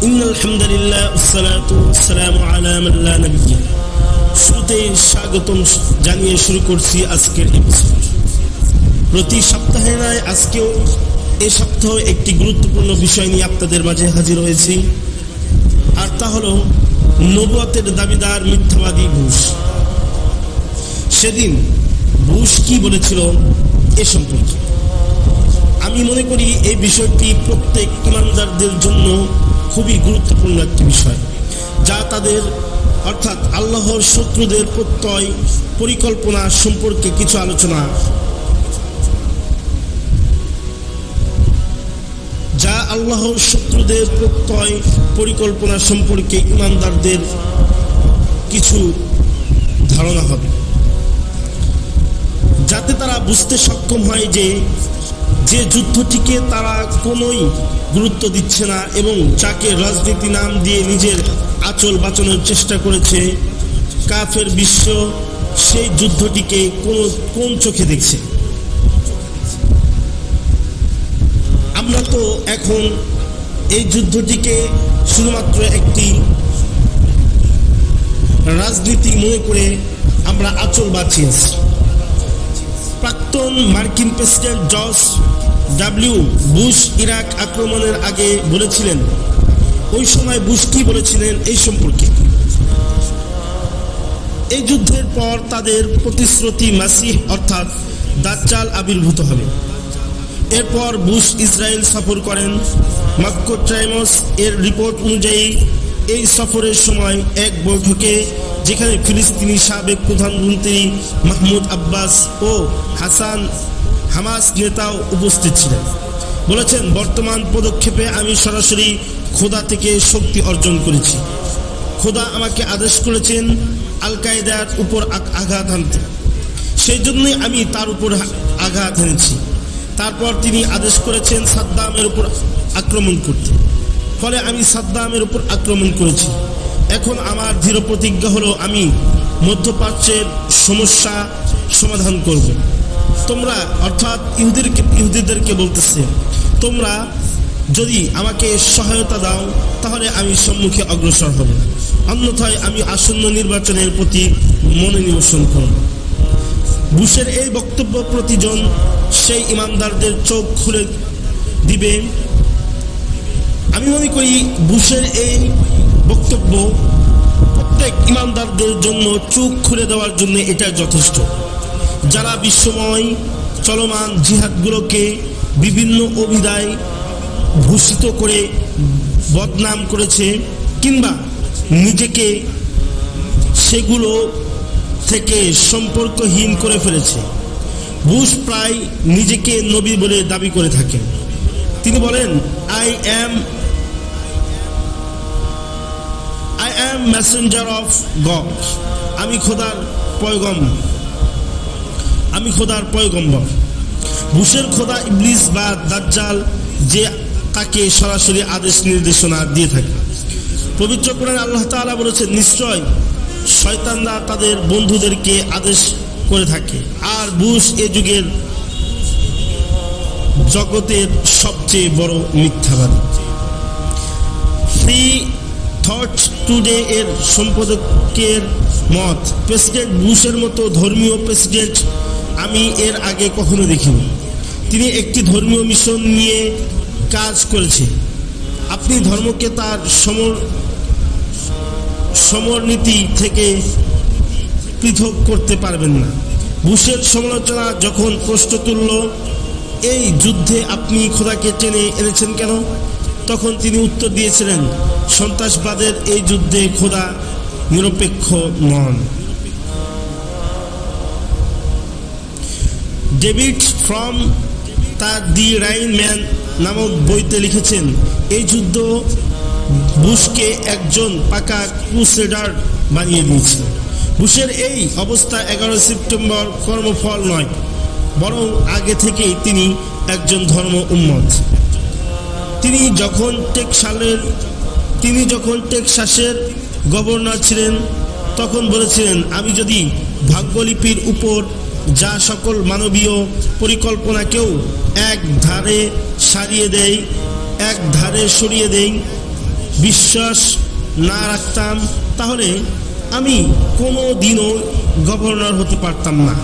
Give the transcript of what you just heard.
ইন্নাল হামদুলিল্লাহ ওয়াসসালাতু ওয়াসসালামু আলা মান লা নাবিয়্যা। শুরুতে স্বাগতম জানিয়ে শুরু করছি আজকের এপিসোড। প্রতি সপ্তাহে নয়, আজকেও এই সপ্তাহ একটি গুরুত্বপূর্ণ বিষয় নিয়ে আপনাদের মাঝে হাজির হয়েছি, আর তা হলো নবুয়তের দাবিদার মিথ্যাবাদী বুশ। সেদিন বুশ কি বলেছিল এ সম্পর্কে আমি মনে করি এই বিষয়টি প্রত্যেক ইমানদারদের জন্য খুবই গুরুত্বপূর্ণ একটি বিষয়, যা তাদের অর্থাৎ আল্লাহর শত্রুদের প্রত্যয় পরিকল্পনা সম্পর্কে কিছু আলোচনা, যা আল্লাহর শত্রুদের প্রত্যয় পরিকল্পনা সম্পর্কে ইমানদারদের কিছু ধারণা হবে, যাতে তারা বুঝতে সক্ষম হয় যে যুদ্ধটিকে তারা কোনোই গুরুত্ব দিচ্ছে না এবং যাকে রাজনীতি নাম দিয়ে নিজের আঁচল বাঁচানোর চেষ্টা করেছে কাফের বিশ্ব, সেই যুদ্ধটিকে কোন চোখে দেখছে। আমরা তো এখন এই যুদ্ধটিকে শুধুমাত্র একটি রাজনীতি মনে করে আমরা আঁচল বাঁচিয়েছি। প্রাক্তন মার্কিন president George W Bush Iraq আক্রমণের আগে বলেছিলেন, ওই সময় বুশ কি বলেছিলেন এই সম্পর্কে? এই যুদ্ধের পর তাদের প্রতিশ্রুতি মাসিহ অর্থাৎ দাজ্জাল আবির্ভূত হবে। এরপর বুশ ইসরায়েল সফর করেন। মার্কো টাইমস এর রিপোর্ট অনুযায়ী এই সফরের সময় এক বৈঠকে, যেখানে ফিলিস্তিনি সাবেক প্রধানমন্ত্রী মাহমুদ আব্বাস ও হামাস নেতাও উপস্থিত ছিলেন, বলেছেন, বর্তমান পদক্ষেপে আমি সরাসরি খোদা থেকে শক্তি অর্জন করেছি। খোদা আমাকে আদেশ করেছেন আল কায়দার উপর আঘাত হানতে, সেই জন্যই আমি তার উপর আঘাত এনেছি। তারপর তিনি আদেশ করেছেন সাদ্দামের উপর আক্রমণ করতে, ফলে আমি সাদ্দামের উপর আক্রমণ করেছি। এখন আমার দৃঢ় প্রতিজ্ঞা হলো আমি মধ্যপ্রাচ্যের সমস্যা সমাধান করব। তোমরা অর্থাৎ ইহুদিদেরকে বলতেছে, তোমরা যদি আমাকে সহায়তা দাও তাহলে আমি সম্মুখে অগ্রসর হব, অন্যথায় আমি আসন্ন নির্বাচনের প্রতি মনোনিবেশন করব। বুশের এই বক্তব্য প্রতিজন সেই ইমানদারদের চোখ খুলে দিবে। আমি মনে করি বুশের এই বক্তব্য প্রত্যেক ইমানদারদের জন্য চোখ খুলে দেওয়ার জন্য এটা যথেষ্ট, যারা বিশ্বময় চলমান জিহাদগুলোকে বিভিন্ন অভিধায় ভূষিত করে বদনাম করেছে কিংবা নিজেকে সেগুলো থেকে সম্পর্কহীন করে ফেলেছে। বুশ প্রায় নিজেকে নবী বলে দাবি করে থাকেন। তিনি বলেন, I am Messenger of god, আমি খোদার পয়গম্বর। বুশের খোদা ইবলিস বা দাজ্জাল, যে তাকে সরাসরি আদেশ নির্দেশনা দিয়ে থাকে। পবিত্র কোরআনে আল্লাহ তাআলা বলেছেন, নিশ্চয় শয়তানরা তাদের বন্ধুদেরকে আদেশ করে থাকে, আর বুশ এ যুগের জগতের সবচেয়ে বড় মিথ্যাবাদী। ফ্রি থটস টুডে এর সম্পাদকের মত, প্রেসিডেন্ট বুশের মতো ধর্মীয় প্রেসিডেন্ট আমি এর আগে কখনো দেখিনি। তিনি একটি ধর্মীয় মিশন নিয়ে কাজ করেছে। আপনি ধর্মকে তার সমরনীতি থেকে পৃথক করতে পারবেন না। বুশের সমালোচনা যখন প্রশ্ন তুলল, এই যুদ্ধে আপনি খোদাকে টেনে এনেছেন কেন, তখন তিনি উত্তর দিয়েছিলেন, সন্ত্রাসবাদের এই যুদ্ধে খোদা নিরপেক্ষ নন। ডেভিড ফ্রম তার দি রাইন ম্যান নামক বইতে লিখেছেন, এই যুদ্ধ বুশকে একজন পাকা ক্রুসেডার বানিয়ে দিয়েছে। বুশের এই অবস্থা 11 সেপ্টেম্বর কর্মফল নয়, বরং আগে থেকেই তিনি একজন ধর্ম উম্মত। তিনি যখন টেক্সাসের গভর্নর ছিলেন তখন বলেছিলেন, আমি যদি ভাগ্যলিপির উপর যা সকল মানবীয় পরিকল্পনাকেও এক ধারে সরিয়ে দেই বিশ্বাস না রাখতাম তাহলে আমি কোনো দিনও গভর্নর হতে পারতাম না।